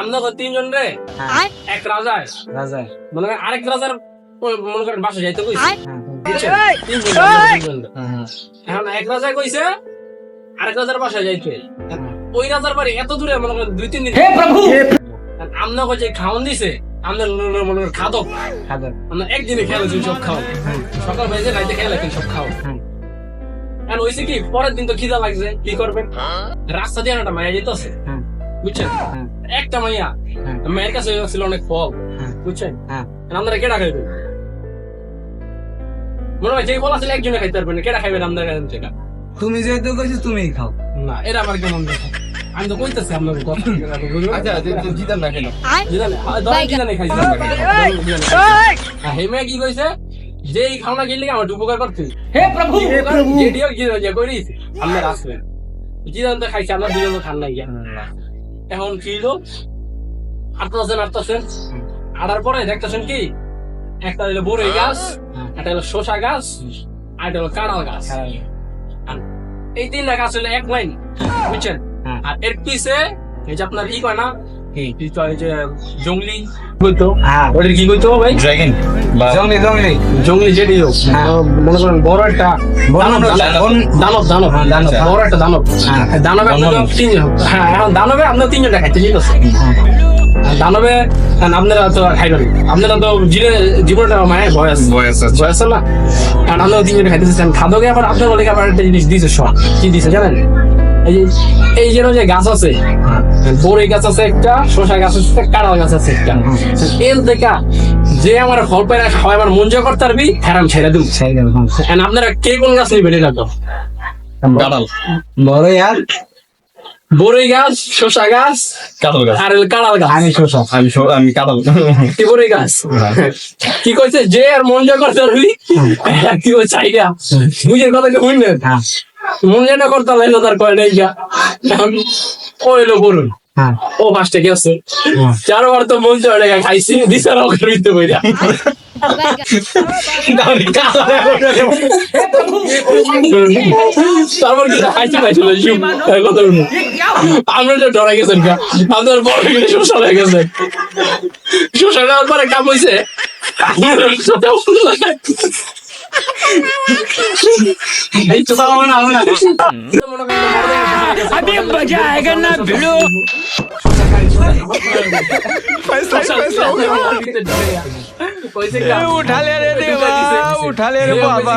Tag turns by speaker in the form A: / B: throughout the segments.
A: আমরা তিনজন রে এক রাজায় মনে করেন আরেক রাজার মনে করেন বাসা যাইতে কইছে তিনজন এখন এক রাজা কইছে আরেক রাজার বাসায় যাইতে ওই রাজার বাড়ি এত দূরে মনে করেন 2-3 দিন আমরা কইছে খাওয়ান দিছে আমাদের মনে করেন খাদক আমরা একদিনে খেলেছি সব খাও সকাল বেজে রাইতে খেলে সব খাও এখন হইছে কি পরের দিন তো খিদা লাগছে কি করবেন রাস্তা দিয়ে একটা মাইয়া যেতেছে বুঝছেন একটা মাইয়া মায়ের কাছে ছিল অনেক ফল বুঝছেন আপনারা কেডা খাইবেন মনে হয় যে ফল আসলে একজনে খাইতে পারবেন কেডা খাইবেন আপনারা থেকে
B: তুমি যেহেতু কইছো তুমিই খাও
A: না এরা আবার কেমন দেখো আমি তো কইতেছি আপনার কথা আচ্ছা জিদান না খেলো জিদান খাইছি হেমে কি কইছে যে এই খাওনা গেলে আমার উপকার করতে হে প্রভু যেটিও যে করিস আমরা আসবেন জিদান তো খাইছি আমরা দুজন তো খান নাই এখন কি হলো আটটাছেন আটার পরে দেখতেছেন কি একটা হলো বড়ই গাছ একটা হলো শসা গাছ আর একটা হলো কাঁড়াল গাছ এই তিনটা গাছ হলো এক লাইন বুঝছেন আর এর পিছে এই যে আপনার ই কয় না জঙ্গলি বলতো ওদের কি কইতো ভাই
C: ড্রাগন বা
A: জঙ্গলি যেটি হোক মনে করেন বড় একটা দানব বড় একটা দানব দানবে এখন দানবে আপনার তিনজনটা খাইতে ঠিক আছে দানবে আপনারা তো খাইবেন আপনারা তো জীবনটা মায়ের বয়স না কারণ আপনারা তিনজনে খাইতেছেন খাদকে আবার আপনার বলে আবার একটা জিনিস দিয়েছে সব কি দিয়েছে জানেন এই যে গাছ আছে বড়ই গাছ আছে একটা শসা গাছ আছে কাঁড়াল গাছ আছে একটা এর থেকে যে আমার ফল পায় খাওয়া আমার মন জয় করতে পারবি হ্যারাম ছেড়ে দিব আপনারা কে কোন গাছ নিবেন এটা তো
B: বড়ই আর
A: বড়ই গাছ শসা গাছ
C: কাঁঠাল গাছ
A: আর কাঁড়াল গাছ
B: আমি শসা
C: আমি কাঁঠাল
A: কি বড়ই গাছ কি কইছে যে আর মন জয় করতে পারবি কি ওই চাইটা বুঝের কথা কি শুনলেন মন জয় না করতে পারলে তার কয় নাই গা ও এলো বলুন ও পাঁচটা কি আছে 4 বার তো মন জয় লেগে খাইছি দিশার ওকে দিতে বইরা তারপর কি খাইছি কথা আমরা তো ডরা গেছেন গা আপনার বড় গেলে শোষা হয়ে গেছে শোষা নেওয়ার পরে কাম হয়েছে
B: উঠালে রে দেবা উঠালে রে বাবা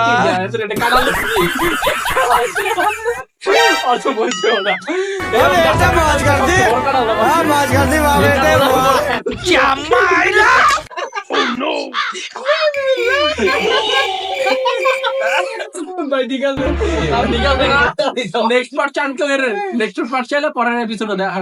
B: মাছ কাটতে
A: নেক্সট পার্ট চান নেক্সট পার্ট চাইলে পরের এপিসোডে দেখা